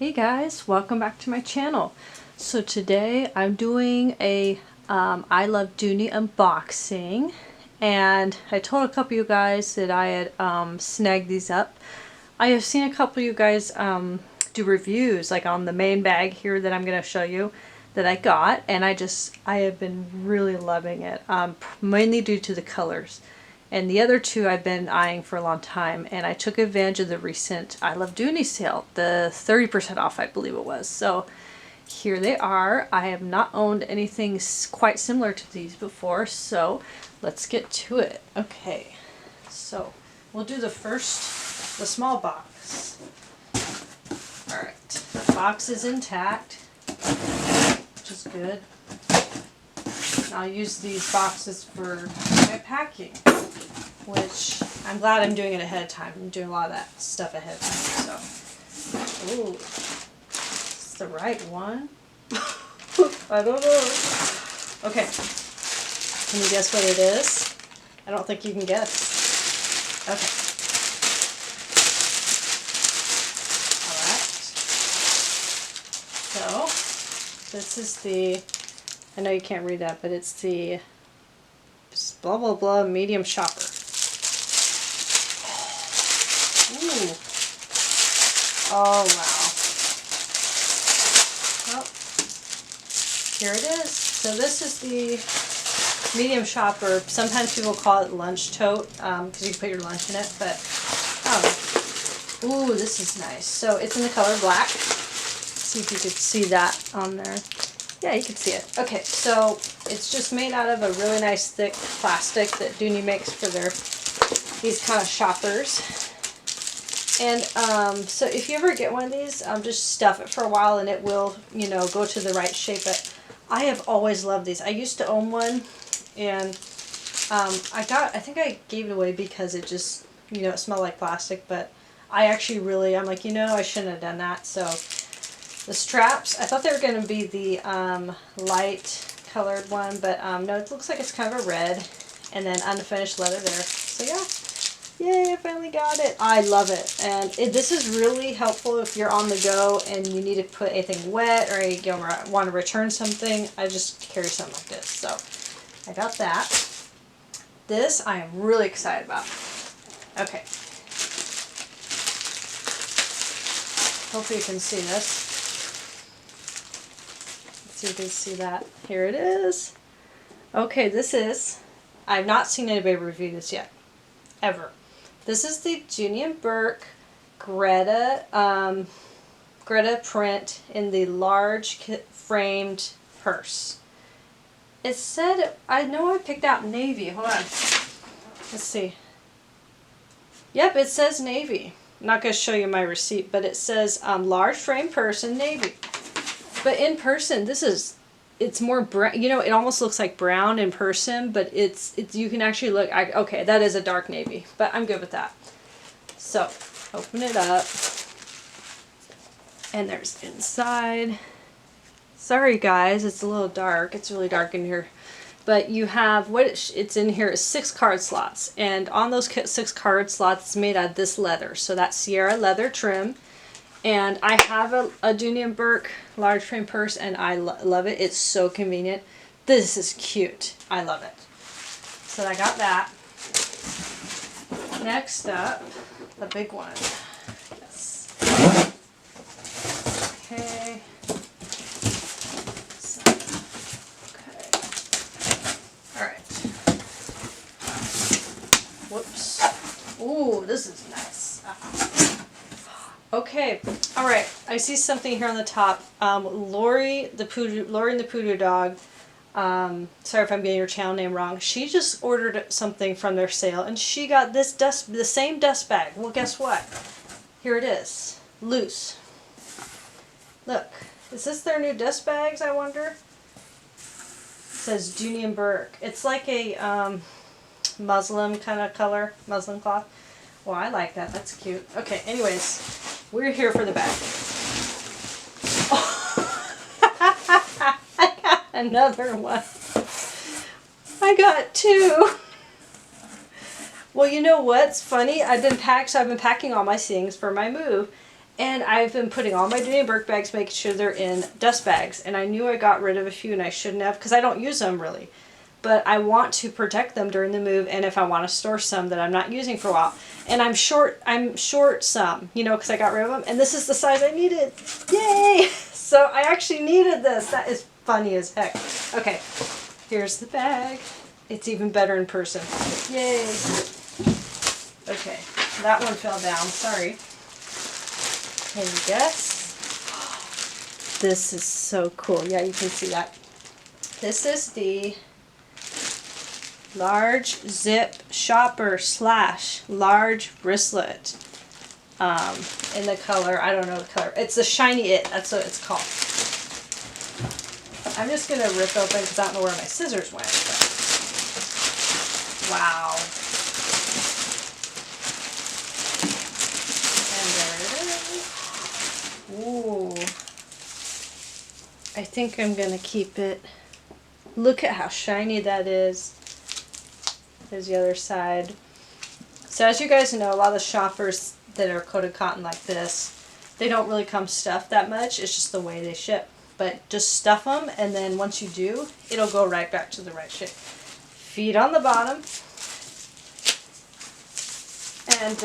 Hey guys, welcome back to my channel. So today I'm doing a I Love Dooney unboxing, and I told a couple of you guys that I had snagged these up. I have seen a couple of you guys do reviews like on the main bag here that I'm going to show you that I got, and I have been really loving it, mainly due to the colors. And the other two I've been eyeing for a long time, and I took advantage of the recent I Love Dooney sale, the 30% off I believe it was. So here they are. I have not owned anything quite similar to these before, so let's get to it. Okay, so we'll do the small box. Alright, the box is intact, which is good. I'll use these boxes for my packing, which I'm glad I'm doing it ahead of time. I'm doing a lot of that stuff ahead of time, so. Ooh, is the right one? I don't know. Okay, can you guess what it is? I don't think you can guess. Okay. Alright. So, this is the, I know you can't read that, but it's the blah blah blah medium shopper. Ooh. Oh wow. Well, here it is. So this is the medium shopper. Sometimes people call it lunch tote because you can put your lunch in it, but ooh, this is nice. So it's in the color black. See if you could see that on there. Yeah, you can see it. Okay, so it's just made out of a really nice thick plastic that Dooney makes for these kind of shoppers. And so if you ever get one of these, just stuff it for a while and it will, go to the right shape. But I have always loved these. I used to own one, and I think I gave it away because it just, it smelled like plastic. But I actually I'm like, I shouldn't have done that. So the straps, I thought they were going to be the light colored one, but no, it looks like it's kind of a red, and then unfinished leather there. So yeah. Yay, I finally got it. I love it. And this is really helpful if you're on the go and you need to put anything wet or you want to return something. I just carry something like this. So I got that. This I am really excited about. Okay. Hopefully you can see this. Let's see if you can see that. Here it is. Okay, I've not seen anybody review this yet. Ever. This is the Dooney & Bourke Greta print in the large framed purse. It said, I know I picked out navy. Hold on. Let's see. Yep, it says navy. I'm not going to show you my receipt, but it says large frame purse in navy. But in person, it's more brown, it almost looks like brown in person, but it's you can actually look, okay, that is a dark navy, but I'm good with that. So, open it up, and there's inside. Sorry guys, it's a little dark, it's really dark in here. But you have, it's in here is 6 card slots, and on those 6 card slots, it's made out of this leather, so that's Sierra leather trim. And I have a Dooney & Bourke large frame purse, and I love it. It's so convenient. This is cute. I love it. So I got that. Next up, the big one. Yes. Okay. Okay. All right. Whoops. Ooh, this is nice. Okay, all right. I see something here on the top. Lori and the Poodoo Dog. Sorry if I'm getting your channel name wrong. She just ordered something from their sale, and she got the same dust bag. Well, guess what? Here it is, loose. Look, is this their new dust bags? I wonder. It says Dooney & Bourke. It's like a muslin kind of color, muslin cloth. Well, I like that. That's cute. Okay, anyways, we're here for the bag. Oh. I got another one. I got 2. Well, you know what's funny? I've been packing all my things for my move. And I've been putting all my Dooney Burke bags, making sure they're in dust bags. And I knew I got rid of a few and I shouldn't have because I don't use them really. But I want to protect them during the move, and if I want to store some that I'm not using for a while. And I'm short some, you know, because I got rid of them. And this is the size I needed. Yay! So I actually needed this. That is funny as heck. Okay, here's the bag. It's even better in person. Yay! Okay, that one fell down. Sorry. Can you guess? This is so cool. Yeah, you can see that. This is the large zip shopper / large bracelet. In the color, I don't know the color. It's the Shiny It. That's what it's called. I'm just going to rip open because I don't know where my scissors went. But wow. And there it is. Ooh. I think I'm going to keep it. Look at how shiny that is. There's the other side. So as you guys know, a lot of the shoppers that are coated cotton like this, they don't really come stuffed that much. It's just the way they ship. But just stuff them, and then once you do, it'll go right back to the right shape. Feet on the bottom. And